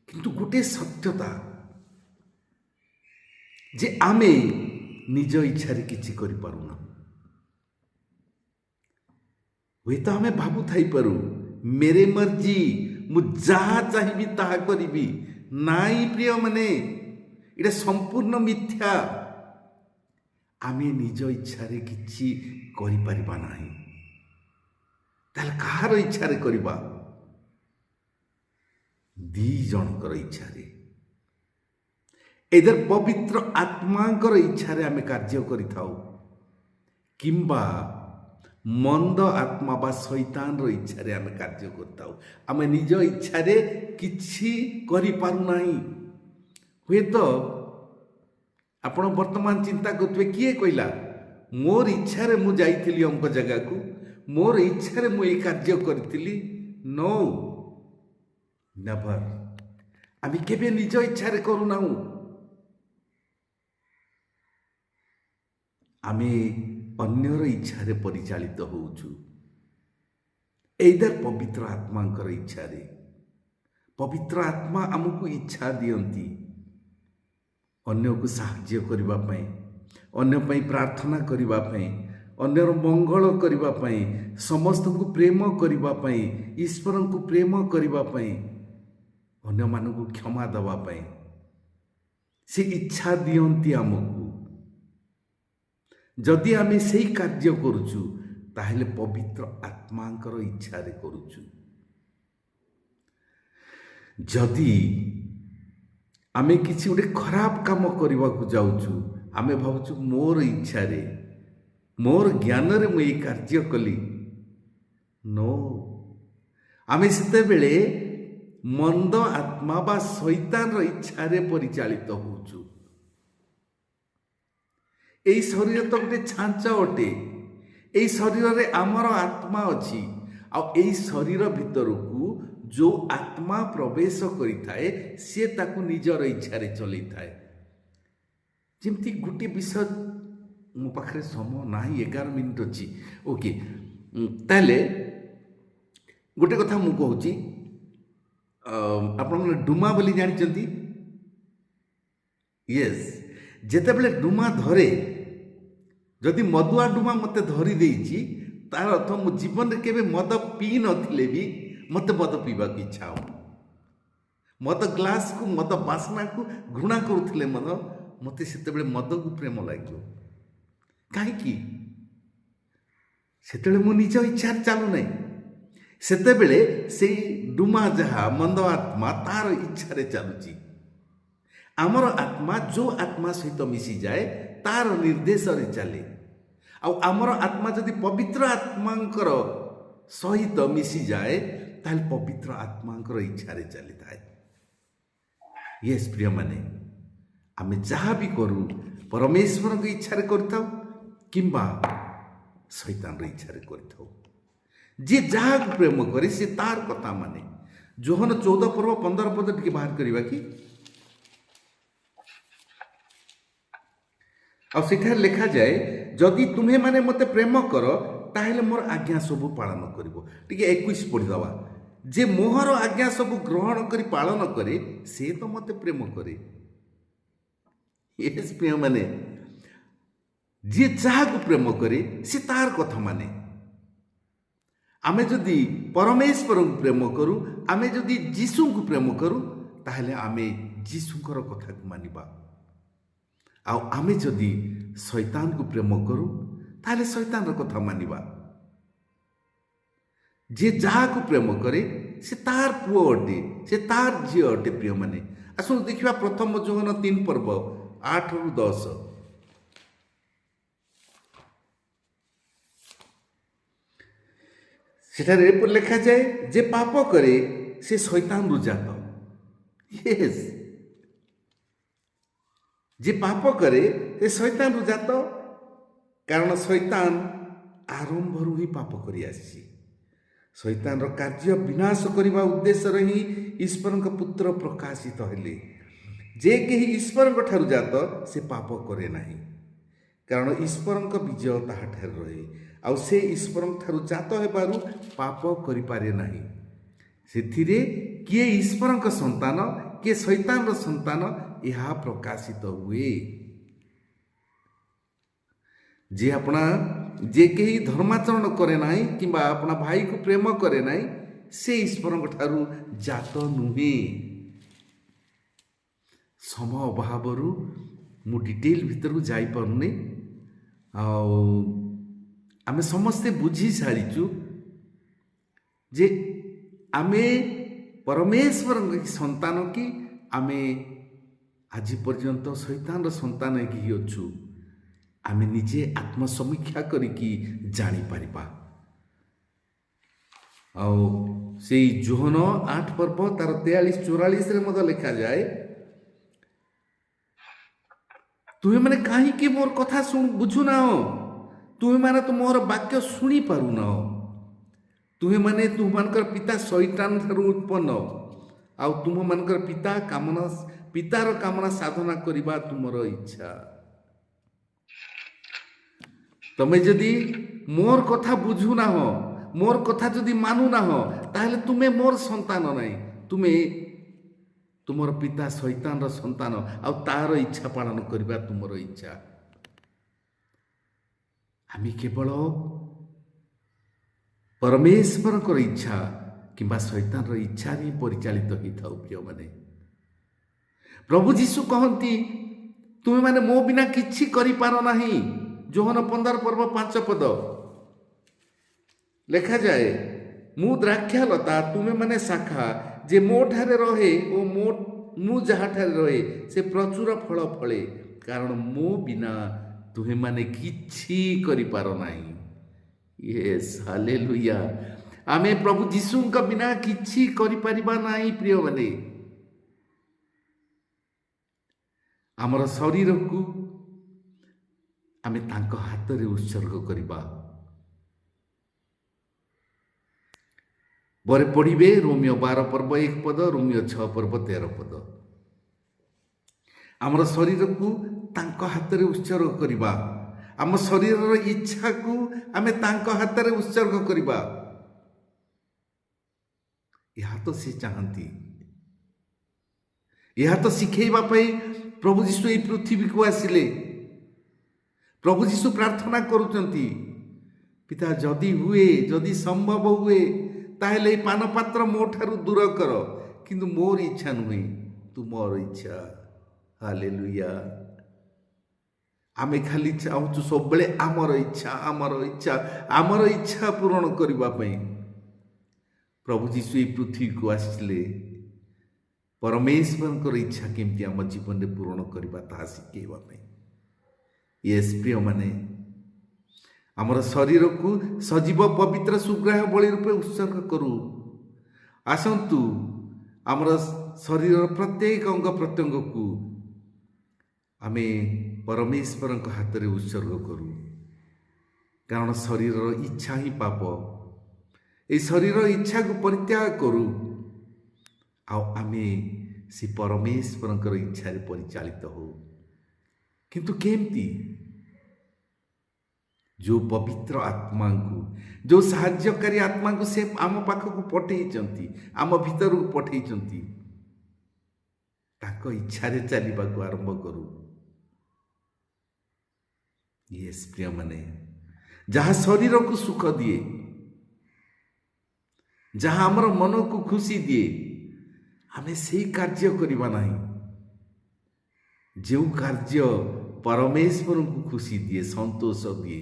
କିନ୍ତୁ ଗୋଟିଏ ସତ୍ୟତା ଯେ ଆମେ ନିଜ ଇଚ୍ଛାରେ କିଛି କରିପାରୁନା। ହୁଏତ ଆମେ ଭାବୁଥାଇପାରୁ, ମେରେ ମର୍ଜି, ମୁଁ ଯାହା ଚାହିଁବି ତାହା କରିବି। ନାଇଁ ପ୍ରିୟମାନେ, ଏଇଟା ସମ୍ପୂର୍ଣ୍ଣ ମିଥ୍ୟା। ଆମେ ନିଜ ଇଚ୍ଛାରେ କିଛି କରିପାରିବା ନାହିଁ। ତାହେଲେ କାହାର ଇଚ୍ଛାରେ କରିବା? ଦି ଜଣଙ୍କର ଇଚ୍ଛାରେ, ଏদের ପବିତ୍ର ଆତ୍ମାଙ୍କର ଇଚ୍ଛାରେ ଆମେ କାର୍ଯ୍ୟ କରିଥାଉ, କିମ୍ବା ମନ୍ଦ ଆତ୍ମା ବା ଶୈତାନର ଇଚ୍ଛାରେ ଆମେ କାର୍ଯ୍ୟ କରିଥାଉ। ଆମେ ନିଜ ଇଚ୍ଛାରେ କିଛି କରିପାରୁନାହିଁ। ହୁଏତ ଆପଣ ବର୍ତ୍ତମାନ ଚିନ୍ତା କରୁଥିବେ, କିଏ କହିଲା ମୋର ଇଚ୍ଛାରେ ମୁଁ ଯାଇଥିଲି ଅମୁକ ଜାଗାକୁ, ମୋର ଇଚ୍ଛାରେ ମୁଁ ଏଇ କାର୍ଯ୍ୟ କରିଥିଲି? No, never. ଆମେ କେବେ ନିଜ ଇଚ୍ଛାରେ କରୁନାହୁଁ। ଆମେ ଅନ୍ୟର ଇଚ୍ଛାରେ ପରିଚାଳିତ ହେଉଛୁ। ଏଇଦର ପବିତ୍ର ଆତ୍ମାଙ୍କର ଇଚ୍ଛାରେ। ପବିତ୍ର ଆତ୍ମା ଆମକୁ ଇଚ୍ଛା ଦିଅନ୍ତି ଅନ୍ୟକୁ ସାହାଯ୍ୟ କରିବା ପାଇଁ, ଅନ୍ୟ ପାଇଁ ପ୍ରାର୍ଥନା କରିବା ପାଇଁ, ଅନ୍ୟର ମଙ୍ଗଳ କରିବା ପାଇଁ, ସମସ୍ତଙ୍କୁ ପ୍ରେମ କରିବା ପାଇଁ, ଈଶ୍ୱରଙ୍କୁ ପ୍ରେମ କରିବା ପାଇଁ, ଅନ୍ୟମାନଙ୍କୁ କ୍ଷମା ଦେବା ପାଇଁ ସେ ଇଚ୍ଛା ଦିଅନ୍ତି ଆମକୁ। ଯଦି ଆମେ ସେଇ କାର୍ଯ୍ୟ କରୁଛୁ ତାହେଲେ ପବିତ୍ର ଆତ୍ମାଙ୍କର ଇଚ୍ଛାରେ କରୁଛୁ। ଯଦି ଆମେ କିଛି ଗୋଟେ ଖରାପ କାମ କରିବାକୁ ଯାଉଛୁ, ଆମେ ଭାବୁଛୁ ମୋର ଇଚ୍ଛାରେ, ମୋର ଜ୍ଞାନରେ ମୁଁ ଏଇ କାର୍ଯ୍ୟ କଲି। ନୋ, ଆମେ ସେତେବେଳେ ମନ୍ଦ ଆତ୍ମା ବା ଶୈତାନର ଇଚ୍ଛାରେ ପରିଚାଳିତ ହେଉଛୁ। ଏଇ ଶରୀର ତ ଗୋଟେ ଛାଞ୍ଚ ଅଟେ। ଏଇ ଶରୀରରେ ଆମର ଆତ୍ମା ଅଛି। ଆଉ ଏଇ ଶରୀର ଭିତରକୁ ଯେଉଁ ଆତ୍ମା ପ୍ରବେଶ କରିଥାଏ ସିଏ ତାକୁ ନିଜର ଇଚ୍ଛାରେ ଚଲେଇଥାଏ। ଯେମିତି ଗୋଟିଏ ବିଷୟ, ମୋ ପାଖରେ ସମୟ ନାହିଁ, 11 ମିନିଟ୍ ଅଛି। ଓକେ, ତାହେଲେ ଗୋଟେ କଥା ମୁଁ କହୁଛି, ଆପଣମାନେ ଡୁମା ବୋଲି ଜାଣିଛନ୍ତି? ୟେସ୍, ଯେତେବେଳେ ଡୁମା ଧରେ, ଯଦି ମଦୁଆ ଡୁମା ମୋତେ ଧରି ଦେଇଛି ତାର ଅର୍ଥ ମୁଁ ଜୀବନରେ କେବେ ମଦ ପିଇ ନଥିଲେ ବି ମୋତେ ମଦ ପିଇବାକୁ ଇଚ୍ଛା ହେବ। ମଦ ଗ୍ଲାସକୁ, ମଦ ବାସ୍ନାକୁ ଘୃଣା କରୁଥିଲେ ମୋତେ ସେତେବେଳେ ମଦକୁ ପ୍ରେମ ଲାଗିବ। କାହିଁକି? ସେତେବେଳେ ମୁଁ ନିଜ ଇଚ୍ଛାରେ ଚାଲୁନାହିଁ। ସେତେବେଳେ ସେଇ ଡୁମା ଯାହା ମନ୍ଦ ଆତ୍ମା ତାର ଇଚ୍ଛାରେ ଚାଲୁଛି। ଆମର ଆତ୍ମା ଯେଉଁ ଆତ୍ମା ସହିତ ମିଶିଯାଏ ତାର ନିର୍ଦ୍ଦେଶରେ ଚାଲେ। ଆଉ ଆମର ଆତ୍ମା ଯଦି ପବିତ୍ର ଆତ୍ମାଙ୍କର ସହିତ ମିଶିଯାଏ ତାହେଲେ ପବିତ୍ର ଆତ୍ମାଙ୍କର ଇଚ୍ଛାରେ ଚାଲିଥାଏ। ୟେସ୍ ପ୍ରିୟମାନେ, ଆମେ ଯାହା ବି କରୁ ପରମେଶ୍ୱରଙ୍କ ଇଚ୍ଛାରେ କରିଥାଉ କିମ୍ବା ଶୈତାନର ଇଚ୍ଛାରେ କରିଥାଉ। ଯିଏ ଯାହାକୁ ପ୍ରେମ କରେ ସେ ତାର କଥା ମାନେ। ଯୋହନ 14:15 ଟିକେ ବାହାର କରିବା କି? ଆଉ ସେଠାରେ ଲେଖାଯାଏ, ଯଦି ତୁମେମାନେ ମୋତେ ପ୍ରେମ କର ତାହେଲେ ମୋର ଆଜ୍ଞା ସବୁ ପାଳନ କରିବ। ଟିକେ 21 ପଢ଼ିଦେବା। ଯେ ମୋହର ଆଜ୍ଞା ସବୁ ଗ୍ରହଣ କରି ପାଳନ କରେ ସେ ତ ମୋତେ ପ୍ରେମ କରେ। ୟେସ୍ ପ୍ରିୟମାନେ, ଯିଏ ଯାହାକୁ ପ୍ରେମ କରେ ସେ ତାର କଥା ମାନେ। ଆମେ ଯଦି ପରମେଶ୍ୱରଙ୍କୁ ପ୍ରେମ କରୁ, ଆମେ ଯଦି ଯୀଶୁଙ୍କୁ ପ୍ରେମ କରୁ ତାହେଲେ ଆମେ ଯୀଶୁଙ୍କର କଥାକୁ ମାନିବା। ଆଉ ଆମେ ଯଦି ଶୈତାନକୁ ପ୍ରେମ କରୁ ତାହେଲେ ଶୈତାନର କଥା ମାନିବା। ଯିଏ ଯାହାକୁ ପ୍ରେମ କରେ ସେ ତାର ପୁଅ ଅଟେ, ସେ ତାର ଝିଅ ଅଟେ। ପ୍ରିୟମାନେ, ଆସନ୍ତୁ ଦେଖିବା ପ୍ରଥମ ଯୋହନ 3:8-10। ସେଠାରେ ଏପରି ଲେଖାଯାଏ, ଯେ ପାପ କରେ ସେ ଶୈତାନରୁ ଜାତ। ୟେସ୍, ଯେ ପାପ କରେ ସେ ଶୈତାନରୁ ଜାତ, କାରଣ ଶୈତାନ ଆରମ୍ଭରୁ ହିଁ ପାପ କରି ଆସିଛି। ଶୈତାନର କାର୍ଯ୍ୟ ବିନାଶ କରିବା ଉଦ୍ଦେଶ୍ୟରେ ହିଁ ଈଶ୍ୱରଙ୍କ ପୁତ୍ର ପ୍ରକାଶିତ ହେଲେ। ଯେ କେହି ଈଶ୍ୱରଙ୍କ ଠାରୁ ଜାତ ସେ ପାପ କରେ ନାହିଁ, କାରଣ ଈଶ୍ୱରଙ୍କ ବିଜୟ ତାହାଠାରେ ରହେ। ଆଉ ସେ ଈଶ୍ୱରଙ୍କ ଠାରୁ ଜାତ ହେବାରୁ ପାପ କରିପାରେ ନାହିଁ। ସେଥିରେ କିଏ ଈଶ୍ୱରଙ୍କ ସନ୍ତାନ କିଏ ଶୈତାନର ସନ୍ତାନ ଏହା ପ୍ରକାଶିତ ହୁଏ। ଯେ କେହି ଧର୍ମାଚରଣ କରେ ନାହିଁ କିମ୍ବା ଆପଣା ଭାଇକୁ ପ୍ରେମ କରେ ନାହିଁ ସେ ଈଶ୍ୱରଙ୍କ ଠାରୁ ଜାତ ନୁହେଁ। ସମୟ ଅଭାବରୁ ମୁଁ ଡିଟେଲ ଭିତରକୁ ଯାଇପାରୁନି। ଆଉ ଆମେ ସମସ୍ତେ ବୁଝି ସାରିଛୁ ଯେ ଆମେ ପରମେଶ୍ୱରଙ୍କ ସନ୍ତାନ କି ଆମେ ଆଜି ପର୍ଯ୍ୟନ୍ତ ଶୈତାନର ସନ୍ତାନ ହେଇକି ଅଛୁ। ଆମେ ନିଜେ ଆତ୍ମସମୀକ୍ଷା କରିକି ଜାଣିପାରିବା। ଆଉ ସେଇ ଯୋହନ 8 ତାର 43-44 ମଧ୍ୟ ଲେଖାଯାଏ, ତୁମେମାନେ କାହିଁକି ମୋର କଥା ବୁଝୁନାହ? ତୁମେମାନେ ତ ମୋର ବାକ୍ୟ ଶୁଣି ପାରୁନାହ। ତୁମେମାନେ ତୁମମାନଙ୍କର ପିତା ଶୈତାନ ଠାରୁ ଉତ୍ପନ୍ନ, ଆଉ ତୁମମାନଙ୍କର ପିତାର କାମନା ସାଧନା କରିବା ତୁମର ଇଚ୍ଛା। ତମେ ଯଦି ମୋର କଥା ବୁଝୁନାହ, ମୋର କଥା ଯଦି ମାନୁନାହ, ତାହେଲେ ତୁମେ ମୋର ସନ୍ତାନ ନାହିଁ, ତୁମେ ତୁମର ପିତା ଶୈତାନର ସନ୍ତାନ, ଆଉ ତାର ଇଚ୍ଛା ପାଳନ କରିବା ତୁମର ଇଚ୍ଛା। ଆମେ କେବଳ ପରମେଶ୍ୱରଙ୍କର ଇଚ୍ଛା କିମ୍ବା ଶୈତାନର ଇଚ୍ଛାରେ ହିଁ ପରିଚାଳିତ ହୋଇଥାଉ। ପ୍ରିୟମାନେ, ପ୍ରଭୁ ଯୀଶୁ କହନ୍ତି, ତୁମେମାନେ ମୋ ବିନା କିଛି କରିପାର ନାହିଁ। ଯୋହନ 15:5 ଲେଖାଯାଏ, ମୁଁ ଦ୍ରାକ୍ଷାଲତା, ତୁମେମାନେ ଶାଖା। ଯେ ମୋ ଠାରେ ରହେ ଓ ମୁଁ ଯାହାଠାରେ ରହେ ସେ ପ୍ରଚୁର ଫଳ ଫଳେ, କାରଣ ମୋ ବିନା ତୁମେମାନେ କିଛି କରିପାର ନାହିଁ। Yes, hallelujah. ଆମେ ପ୍ରଭୁ ଯୀଶୁଙ୍କ ବିନା କିଛି କରିପାରିବା ନାହିଁ। ପ୍ରିୟମାନେ, ଆମର ଶରୀରକୁ ଆମେ ତାଙ୍କ ହାତରେ ଉତ୍ସର୍ଗ କରିବା। ପରେ ପଢ଼ିବେ ରୋମିଓ 12:1, ରୋମିଓ 6:13। ଆମର ଶରୀରକୁ ତାଙ୍କ ହାତରେ ଉତ୍ସର୍ଗ କରିବା, ଆମ ଶରୀରର ଇଚ୍ଛାକୁ ଆମେ ତାଙ୍କ ହାତରେ ଉତ୍ସର୍ଗ କରିବା। ଏହା ତ ସେ ଚାହାନ୍ତି, ଏହା ତ ଶିଖେଇବା ପାଇଁ ପ୍ରଭୁ ଯୀଶୁ ଏହି ପୃଥିବୀକୁ ଆସିଲେ। ପ୍ରଭୁ ଯୀଶୁ ପ୍ରାର୍ଥନା କରୁଛନ୍ତି, ପିତା ଯଦି ହୁଏ, ଯଦି ସମ୍ଭବ ହୁଏ, ତାହେଲେ ଏହି ପାନପାତ୍ର ମୋ ଠାରୁ ଦୂର କର, କିନ୍ତୁ ମୋର ଇଚ୍ଛା ନୁହେଁ, ତୁମର ଇଚ୍ଛା। ହାଲେଲୁୟା। ଆମେ ଖାଲି ଚାହୁଁଛୁ ସବୁବେଳେ ଆମର ଇଚ୍ଛା, ଆମର ଇଚ୍ଛା, ଆମର ଇଚ୍ଛା ପୂରଣ କରିବା ପାଇଁ। ପ୍ରଭୁ ଯୀଶୁ ଏହି ପୃଥିବୀକୁ ଆସିଥିଲେ ପରମେଶ୍ୱରଙ୍କର ଇଚ୍ଛା କେମିତି ଆମ ଜୀବନରେ ପୂରଣ କରିବା ତାହା ଶିଖେଇବା ପାଇଁ। ୟେସ୍ ପ୍ରିୟମାନେ, ଆମର ଶରୀରକୁ ସଜୀବ ପବିତ୍ର ସୁଗ୍ରାହ୍ୟ ବଳି ରୂପେ ଉତ୍ସର୍ଗ କରୁ। ଆସନ୍ତୁ ଆମର ଶରୀରର ପ୍ରତ୍ୟେକ ଅଙ୍ଗ ପ୍ରତ୍ୟଙ୍ଗକୁ ଆମେ ପରମେଶ୍ୱରଙ୍କ ହାତରେ ଉତ୍ସର୍ଗ କରୁ, କାରଣ ଶରୀରର ଇଚ୍ଛା ହିଁ ପାପ। এই ଶରୀର ଇଚ୍ଛାକୁ ପରିତ୍ୟାଗ କରୁ, ଆଉ ଆମେ ସେ ପରମେଶ୍ୱରଙ୍କର ଇଚ୍ଛାରେ ପରିଚାଳିତ ହଉ। କିନ୍ତୁ କେମିତି? ଯେଉଁ ପବିତ୍ର ଆତ୍ମାଙ୍କୁ, ଯେଉଁ ସାହାଯ୍ୟକାରୀ ଆତ୍ମାଙ୍କୁ ସେ ଆମ ପାଖକୁ ପଠେଇଛନ୍ତି, ଆମ ଭିତରକୁ ପଠେଇଛନ୍ତି, ତାଙ୍କ ଇଚ୍ଛାରେ ଚାଲିବାକୁ ଆରମ୍ଭ କରୁ। ୟେସ୍ ପ୍ରିୟମାନେ, ଯାହା ଶରୀରକୁ ସୁଖ ଦିଏ, ଯାହା ଆମର ମନକୁ ଖୁସି ଦିଏ, ଆମେ ସେଇ କାର୍ଯ୍ୟ କରିବା ନାହିଁ। ଯେଉଁ କାର୍ଯ୍ୟ ପରମେଶ୍ୱରଙ୍କୁ ଖୁସି ଦିଏ, ସନ୍ତୋଷ ଦିଏ,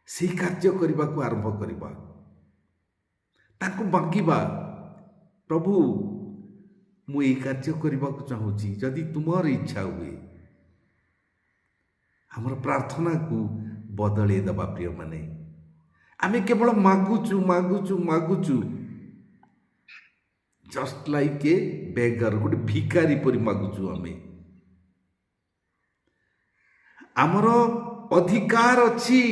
ସେଇ କାର୍ଯ୍ୟ କରିବାକୁ ଆରମ୍ଭ କରିବା, ତାଙ୍କୁ ମାଗିବା, ପ୍ରଭୁ ମୁଁ ଏଇ କାର୍ଯ୍ୟ କରିବାକୁ ଚାହୁଁଛି, ଯଦି ତୁମର ଇଚ୍ଛା ହୁଏ। ଆମର ପ୍ରାର୍ଥନାକୁ ବଦଳେଇ ଦେବା। ପ୍ରିୟମାନେ, ଆମେ କେବଳ ମାଗୁଛୁ ମାଗୁଛୁ ମାଗୁଛୁ, ଜଷ୍ଟ ଲାଇକ୍ ଏ ବେଗର, ଗୋଟେ ଭିକାରୀ ପରି ମାଗୁଛୁ। ଆମର ଅଧିକାର ଅଛି,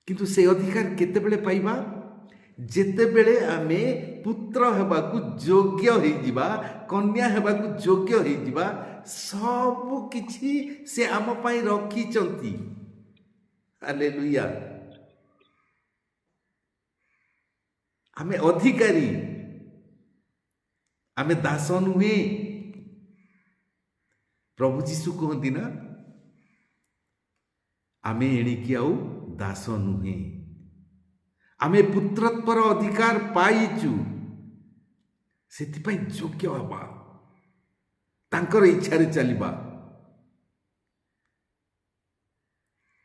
କିନ୍ତୁ ସେ ଅଧିକାର କେତେବେଳେ ପାଇବା? ଯେତେବେଳେ ଆମେ ପୁତ୍ର ହେବାକୁ ଯୋଗ୍ୟ ହେଇଯିବା, କନ୍ୟା ହେବାକୁ ଯୋଗ୍ୟ ହେଇଯିବା। ସବୁ କିଛି ସେ ଆମ ପାଇଁ ରଖିଛନ୍ତି। ହାଲେଲୁୟା। ଆମେ ଅଧିକାରୀ, ଆମେ ଦାସ ନୁହେଁ। ପ୍ରଭୁ ଯୀଶୁ କହନ୍ତି ନା, ଆମେ ଏଣିକି ଆଉ ଦାସ ନୁହେଁ, ଆମେ ପୁତ୍ରତ୍ୱର ଅଧିକାର ପାଇଛୁ। ସେଥିପାଇଁ ଯୋଗ୍ୟ ହେବା, ତାଙ୍କର ଇଚ୍ଛାରେ ଚାଲିବା।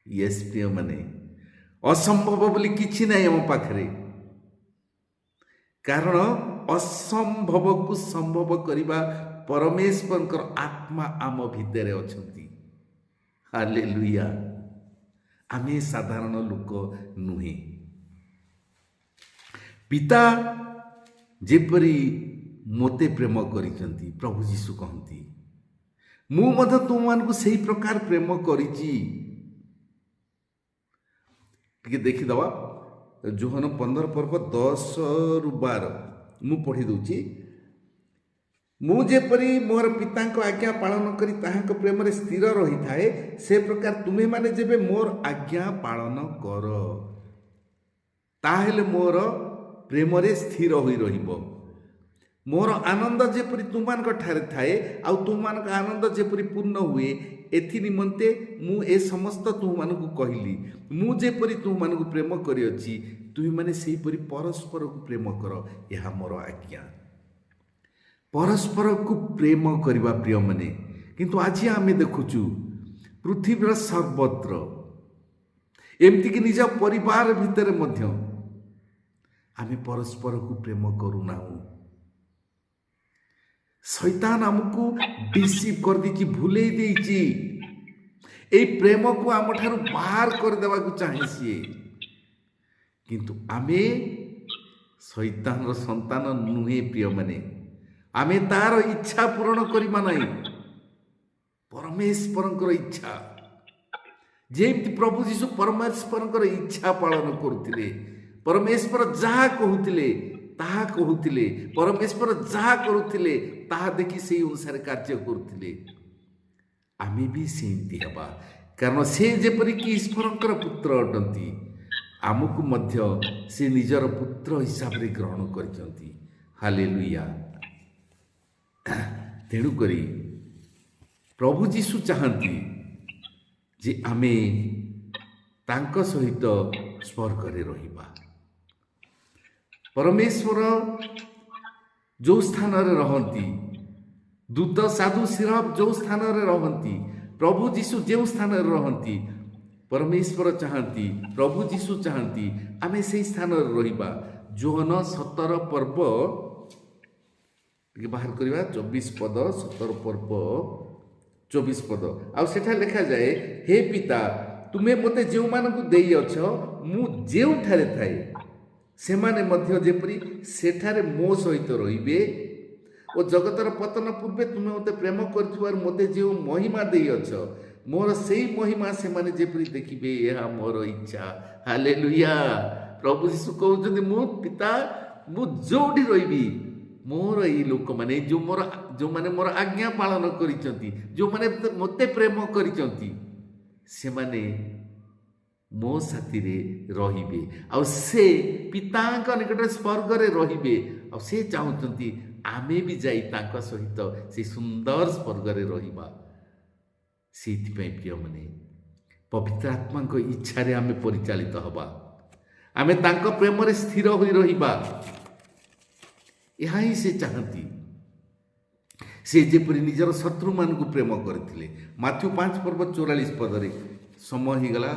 ୟେସ୍ ପ୍ରିୟମାନେ, ଅସମ୍ଭବ ବୋଲି କିଛି ନାହିଁ ଆମ ପାଖରେ, କାରଣ ଅସମ୍ଭବକୁ ସମ୍ଭବ କରିବା ପରମେଶ୍ୱରଙ୍କର ଆତ୍ମା ଆମ ଭିତରେ ଅଛନ୍ତି। ହାଲେଲୁୟା। ଆମେ ସାଧାରଣ ଲୋକ ନୁହେଁ। ପିତା ଯେପରି ମୋତେ ପ୍ରେମ କରିଛନ୍ତି, ପ୍ରଭୁ ଯୀଶୁ କହନ୍ତି, ମୁଁ ମଧ୍ୟ ତୁମମାନଙ୍କୁ ସେହି ପ୍ରକାର ପ୍ରେମ କରିଛି। ଟିକେ ଦେଖିଦେବା, ଯୋହନ 15:10-12 ମୁଁ ପଢ଼ି ଦେଉଛି। ମୁଁ ଯେପରି ମୋର ପିତାଙ୍କ ଆଜ୍ଞା ପାଳନ କରି ତାହାଙ୍କ ପ୍ରେମରେ ସ୍ଥିର ରହିଥାଏ, ସେ ପ୍ରକାର ତୁମେମାନେ ଯେବେ ମୋର ଆଜ୍ଞା ପାଳନ କର, ତାହେଲେ ମୋର ପ୍ରେମରେ ସ୍ଥିର ହୋଇ ରହିବ। ମୋର ଆନନ୍ଦ ଯେପରି ତୁମମାନଙ୍କ ଠାରେ ଥାଏ, ଆଉ ତୁମମାନଙ୍କ ଆନନ୍ଦ ଯେପରି ପୂର୍ଣ୍ଣ ହୁଏ, ଏଥି ନିମନ୍ତେ ମୁଁ ଏ ସମସ୍ତ ତୁମମାନଙ୍କୁ କହିଲି। ମୁଁ ଯେପରି ତୁମମାନଙ୍କୁ ପ୍ରେମ କରିଅଛି, ତୁମେମାନେ ସେହିପରି ପରସ୍ପରକୁ ପ୍ରେମ କର, ଏହା ମୋର ଆଜ୍ଞା। ପରସ୍ପରକୁ ପ୍ରେମ କରିବା ପ୍ରିୟମାନେ। କିନ୍ତୁ ଆଜି ଆମେ ଦେଖୁଛୁ ପୃଥିବୀର ସର୍ବତ୍ର, ଏମିତିକି ନିଜ ପରିବାର ଭିତରେ ମଧ୍ୟ ଆମେ ପରସ୍ପରକୁ ପ୍ରେମ କରୁନାହୁଁ। ଶୈତାନ ଆମକୁ ଡିସିଭ୍ କରିଦେଇଛି, ଭୁଲେଇ ଦେଇଛି। ଏଇ ପ୍ରେମକୁ ଆମଠାରୁ ବାହାର କରିଦେବାକୁ ଚାହେଁ ସିଏ। କିନ୍ତୁ ଆମେ ଶୈତାନର ସନ୍ତାନ ନୁହେଁ ପ୍ରିୟମାନେ। ଆମେ ତାର ଇଚ୍ଛା ପୂରଣ କରିବା ନାହିଁ, ପରମେଶ୍ୱରଙ୍କର ଇଚ୍ଛା। ଯେମିତି ପ୍ରଭୁ ଯୀଶୁ ପରମେଶ୍ୱରଙ୍କର ଇଚ୍ଛା ପାଳନ କରୁଥିଲେ, ପରମେଶ୍ୱର ଯାହା କହୁଥିଲେ ତାହା କହୁଥିଲେ, ପରମେଶ୍ୱର ଯାହା କରୁଥିଲେ ତାହା ଦେଖି ସେହି ଅନୁସାରେ କାର୍ଯ୍ୟ କରୁଥିଲେ। ଆମେ ବି ସେମିତି ହେବା, କାରଣ ସେ ଯେପରିକି ଈଶ୍ୱରଙ୍କର ପୁତ୍ର ଅଟନ୍ତି, ଆମକୁ ମଧ୍ୟ ସେ ନିଜର ପୁତ୍ର ହିସାବରେ ଗ୍ରହଣ କରିଛନ୍ତି। ହାଲେଲୁୟା। ତେଣୁକରି ପ୍ରଭୁ ଯୀଶୁ ଚାହାନ୍ତି ଯେ ଆମେ ତାଙ୍କ ସହିତ ସ୍ୱର୍ଗରେ ରହିବା। ପରମେଶ୍ୱର ଯେଉଁ ସ୍ଥାନରେ ରହନ୍ତି, ଦୂତ ସାଧୁ ସିରଫ ଯେଉଁ ସ୍ଥାନରେ ରହନ୍ତି, ପ୍ରଭୁ ଯୀଶୁ ଯେଉଁ ସ୍ଥାନରେ ରହନ୍ତି, ପରମେଶ୍ୱର ଚାହାନ୍ତି, ପ୍ରଭୁ ଯୀଶୁ ଚାହାନ୍ତି ଆମେ ସେହି ସ୍ଥାନରେ ରହିବା। ଯୋହନ 17 ପର୍ବ ଟିକେ ବାହାର କରିବା, 24 ପଦ, 17 ପର୍ବ 24 ପଦ। ଆଉ ସେଠା ଲେଖାଯାଏ, ହେ ପିତା, ତୁମେ ମୋତେ ଯେଉଁମାନଙ୍କୁ ଦେଇଅଛ, ମୁଁ ଯେଉଁଠାରେ ଥାଏ ସେମାନେ ମଧ୍ୟ ଯେପରି ସେଠାରେ ମୋ ସହିତ ରହିବେ, ଓ ଜଗତର ପତନ ପୂର୍ବେ ତୁମେ ମୋତେ ପ୍ରେମ କରିଥିବାରୁ ମୋତେ ଯେଉଁ ମହିମା ଦେଇଅଛ, ମୋର ସେହି ମହିମା ସେମାନେ ଯେପରି ଦେଖିବେ, ଏହା ମୋର ଇଚ୍ଛା। ହାଲେଲୁୟା। ପ୍ରଭୁ ଯୀଶୁ କହୁଛନ୍ତି, ମୁଁ ପିତା, ମୁଁ ଯେଉଁଠି ରହିବି, ମୋର ଏଇ ଲୋକମାନେ ଯେଉଁମାନେ ମୋର ଆଜ୍ଞା ପାଳନ କରିଛନ୍ତି, ଯେଉଁମାନେ ମୋତେ ପ୍ରେମ କରିଛନ୍ତି, ସେମାନେ ମୋ ସାଥିରେ ରହିବେ। ଆଉ ସେ ପିତାଙ୍କ ନିକଟରେ ସ୍ୱର୍ଗରେ ରହିବେ। ଆଉ ସେ ଚାହୁଁଛନ୍ତି ଆମେ ବି ଯାଇ ତାଙ୍କ ସହିତ ସେ ସୁନ୍ଦର ସ୍ୱର୍ଗରେ ରହିବା। ସେଇଥିପାଇଁ ପ୍ରିୟମାନେ, ପବିତ୍ର ଆତ୍ମାଙ୍କ ଇଚ୍ଛାରେ ଆମେ ପରିଚାଳିତ ହେବା, ଆମେ ତାଙ୍କ ପ୍ରେମରେ ସ୍ଥିର ହୋଇ ରହିବା। ଏହା ହିଁ ସେ ଚାହାନ୍ତି। ସେ ଯେପରି ନିଜର ଶତ୍ରୁମାନଙ୍କୁ ପ୍ରେମ କରିଥିଲେ। ମାଥ୍ୟୁ 5 ପର୍ବ 44 ପଦରେ। ସମୟ ହେଇଗଲା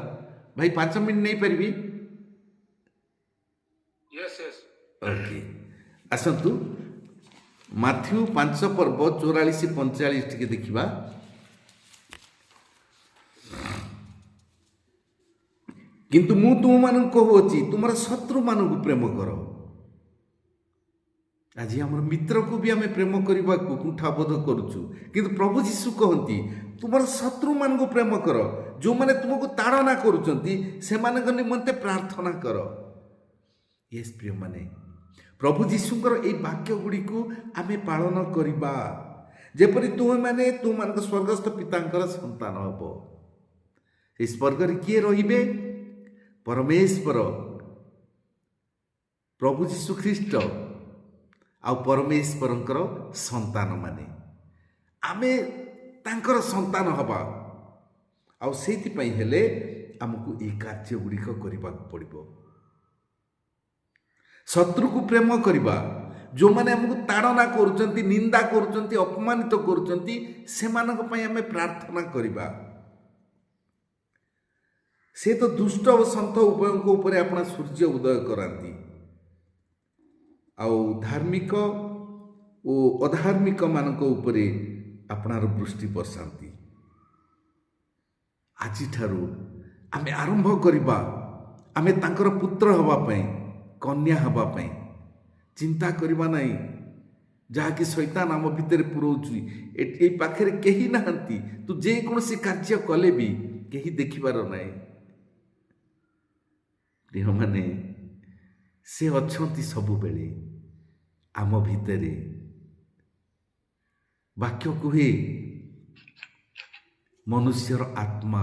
ଭାଇ, 5 ମିନିଟ୍ ନେଇପାରିବି? ଓକେ, ଆସନ୍ତୁ ମାଥ୍ୟୁ 5 ପର୍ବ 44-45 ଟିକେ ଦେଖିବା। କିନ୍ତୁ ମୁଁ ତୁମମାନଙ୍କୁ କହୁଅଛି, ତୁମର ଶତ୍ରୁମାନଙ୍କୁ ପ୍ରେମ କର। ଆଜି ଆମର ମିତ୍ରକୁ ବି ଆମେ ପ୍ରେମ କରିବାକୁ କୁଣ୍ଠାବୋଧ କରୁଛୁ, କିନ୍ତୁ ପ୍ରଭୁ ଯୀଶୁ କହନ୍ତି ତୁମର ଶତ୍ରୁମାନଙ୍କୁ ପ୍ରେମ କର, ଯେଉଁମାନେ ତୁମକୁ ତାଡ଼ନା କରୁଛନ୍ତି ସେମାନଙ୍କ ନିମନ୍ତେ ପ୍ରାର୍ଥନା କର। ୟେସ୍ ପ୍ରିୟମାନେ, ପ୍ରଭୁ ଯୀଶୁଙ୍କର ଏହି ବାକ୍ୟ ଗୁଡ଼ିକୁ ଆମେ ପାଳନ କରିବା, ଯେପରି ତୁମେମାନେ ତୁମମାନଙ୍କ ସ୍ୱର୍ଗସ୍ଥ ପିତାଙ୍କର ସନ୍ତାନ ହେବ। ଏହି ସ୍ୱର୍ଗରେ କିଏ ରହିବେ? ପରମେଶ୍ୱର, ପ୍ରଭୁ ଯୀଶୁ ଖ୍ରୀଷ୍ଟ ଆଉ ପରମେଶ୍ୱରଙ୍କର ସନ୍ତାନମାନେ। ଆମେ ତାଙ୍କର ସନ୍ତାନ ହେବା। ଆଉ ସେଇଥିପାଇଁ ହେଲେ ଆମକୁ ଏହି କାର୍ଯ୍ୟ ଗୁଡ଼ିକ କରିବାକୁ ପଡ଼ିବ। ଶତ୍ରୁକୁ ପ୍ରେମ କରିବା, ଯେଉଁମାନେ ଆମକୁ ତାଡ଼ନା କରୁଛନ୍ତି, ନିନ୍ଦା କରୁଛନ୍ତି, ଅପମାନିତ କରୁଛନ୍ତି, ସେମାନଙ୍କ ପାଇଁ ଆମେ ପ୍ରାର୍ଥନା କରିବା। ସେ ତ ଦୁଷ୍ଟ ଓ ସନ୍ଥ ଉଭୟଙ୍କ ଉପରେ ଆପଣା ସୂର୍ଯ୍ୟ ଉଦୟ କରାନ୍ତି, ଆଉ ଧାର୍ମିକ ଓ ଅଧାର୍ମିକ ମାନଙ୍କ ଉପରେ ଆପଣାର ବୃଷ୍ଟି ବର୍ଷାନ୍ତି। ଆଜିଠାରୁ ଆମେ ଆରମ୍ଭ କରିବା, ଆମେ ତାଙ୍କର ପୁତ୍ର ହେବା ପାଇଁ, କନ୍ୟା ହେବା ପାଇଁ। ଚିନ୍ତା କରିବା ନାହିଁ ଯାହାକି ଶୈତାନ ଆମ ଭିତରେ ପୁରଉଛି। ଏଇ ପାଖରେ କେହି ନାହାନ୍ତି, ତୁ ଯେକୌଣସି କାର୍ଯ୍ୟ କଲେ ବି କେହି ଦେଖିବାର ନାହିଁ। ପ୍ରିୟମାନେ, ସେ ଅଛନ୍ତି ସବୁବେଳେ ଆମ ଭିତରେ। ବାକ୍ୟ କୁହେ ମନୁଷ୍ୟର ଆତ୍ମା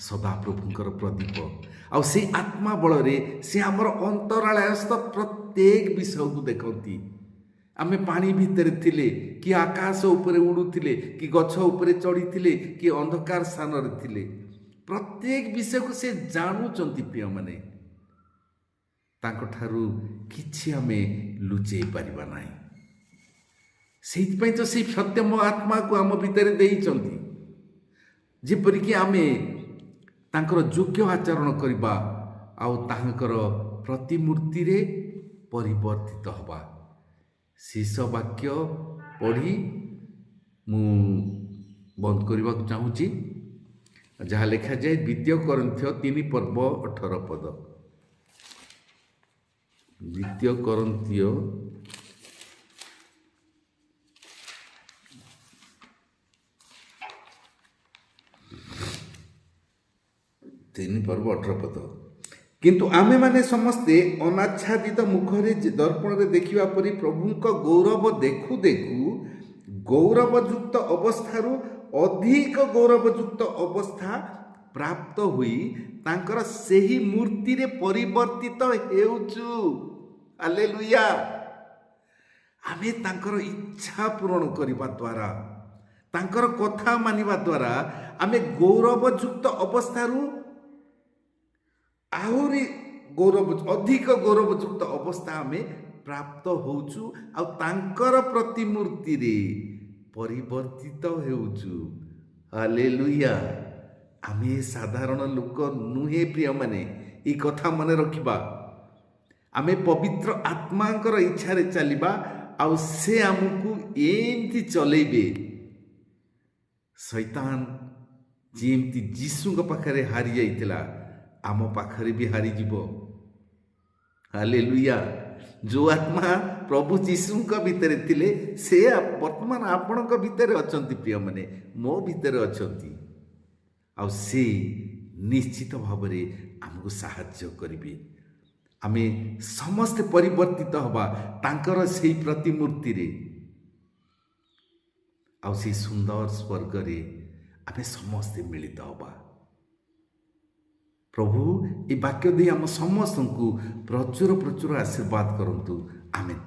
ସଦାପ୍ରଭୁଙ୍କର ପ୍ରଦୀପ, ଆଉ ସେଇ ଆତ୍ମା ବଳରେ ସେ ଆମର ଅନ୍ତରାଳୟସ୍ଥ ପ୍ରତ୍ୟେକ ବିଷୟକୁ ଦେଖନ୍ତି। ଆମେ ପାଣି ଭିତରେ ଥିଲେ, କି ଆକାଶ ଉପରେ ଉଡ଼ୁଥିଲେ, କି ଗଛ ଉପରେ ଚଢ଼ିଥିଲେ, କି ଅନ୍ଧକାର ସ୍ଥାନରେ ଥିଲେ, ପ୍ରତ୍ୟେକ ବିଷୟକୁ ସେ ଜାଣୁଛନ୍ତି। ପ୍ରିୟମାନେ, ତାଙ୍କଠାରୁ କିଛି ଆମେ ଲୁଚେଇ ପାରିବା ନାହିଁ। ସେଇଥିପାଇଁ ତ ସେଇ ସତ୍ୟମ ଆତ୍ମାକୁ ଆମ ଭିତରେ ଦେଇଛନ୍ତି, ଯେପରିକି ଆମେ ତାଙ୍କର ଯୋଗ୍ୟ ଆଚରଣ କରିବା ଆଉ ତାଙ୍କର ପ୍ରତିମୂର୍ତ୍ତିରେ ପରିବର୍ତ୍ତିତ ହେବା। ଶେଷ ବାକ୍ୟ ପଢ଼ି ମୁଁ ବନ୍ଦ କରିବାକୁ ଚାହୁଁଛି, ଯାହା ଲେଖାଯାଏ 2 କରିନ୍ଥୀୟ 3:18। 2 କରିନ୍ଥୀୟ 3:18। କିନ୍ତୁ ଆମେମାନେ ସମସ୍ତେ ଅନାଚ୍ଛାଦିତ ମୁଖରେ ଦର୍ପଣରେ ଦେଖିବା ପରି ପ୍ରଭୁଙ୍କ ଗୌରବ ଦେଖୁ ଦେଖୁ ଗୌରବଯୁକ୍ତ ଅବସ୍ଥାରୁ ଅଧିକ ଗୌରବଯୁକ୍ତ ଅବସ୍ଥା ପ୍ରାପ୍ତ ହୋଇ ତାଙ୍କର ସେହି ମୂର୍ତ୍ତିରେ ପରିବର୍ତ୍ତିତ ହେଉଛୁ। ହାଲେଲୁୟା। ଆମେ ତାଙ୍କର ଇଚ୍ଛା ପୂରଣ କରିବା ଦ୍ୱାରା, ତାଙ୍କର କଥା ମାନିବା ଦ୍ୱାରା ଆମେ ଗୌରବଯୁକ୍ତ ଅବସ୍ଥାରୁ ଆହୁରି ଅଧିକ ଗୌରବଯୁକ୍ତ ଅବସ୍ଥା ଆମେ ପ୍ରାପ୍ତ ହେଉଛୁ, ଆଉ ତାଙ୍କର ପ୍ରତିମୂର୍ତ୍ତିରେ ପରିବର୍ତ୍ତିତ ହେଉଛୁ। ହାଲେଲୁୟା। ଆମେ ସାଧାରଣ ଲୋକ ନୁହେଁ ପ୍ରିୟମାନେ, এই କଥା ମନେ ରଖିବା। ଆମେ ପବିତ୍ର ଆତ୍ମାଙ୍କର ଇଚ୍ଛାରେ ଚାଲିବା, ଆଉ ସେ ଆମକୁ ଏମିତି ଚଲେଇବେ। ଶୈତାନ ଯେମିତି ଯୀଶୁଙ୍କ ପାଖରେ ହାରି ଯାଇଥିଲା, ଆମ ପାଖରେ ବି ହାରିଯିବ। ହାଲେଲୁୟା। ଯେଉଁ ଆତ୍ମା ପ୍ରଭୁ ଯୀଶୁଙ୍କ ଭିତରେ ଥିଲେ, ସେ ବର୍ତ୍ତମାନ ଆପଣଙ୍କ ଭିତରେ ଅଛନ୍ତି ପ୍ରିୟମାନେ, ମୋ ଭିତରେ ଅଛନ୍ତି, ଆଉ ସେ ନିଶ୍ଚିତ ଭାବରେ ଆମକୁ ସାହାଯ୍ୟ କରିବେ। ଆମେ ସମସ୍ତେ ପରିବର୍ତ୍ତିତ ହେବା ତାଙ୍କର ସେହି ପ୍ରତିମୂର୍ତ୍ତିରେ, ଆଉ ସେହି ସୁନ୍ଦର ସ୍ୱର୍ଗରେ ଆମେ ସମସ୍ତେ ମିଳିତ ହେବା। ପ୍ରଭୁ ଏ ବାକ୍ୟ ଦେଇ ଆମ ସମସ୍ତଙ୍କୁ ପ୍ରଚୁର ପ୍ରଚୁର ଆଶୀର୍ବାଦ କରନ୍ତୁ। ଆମେନ୍।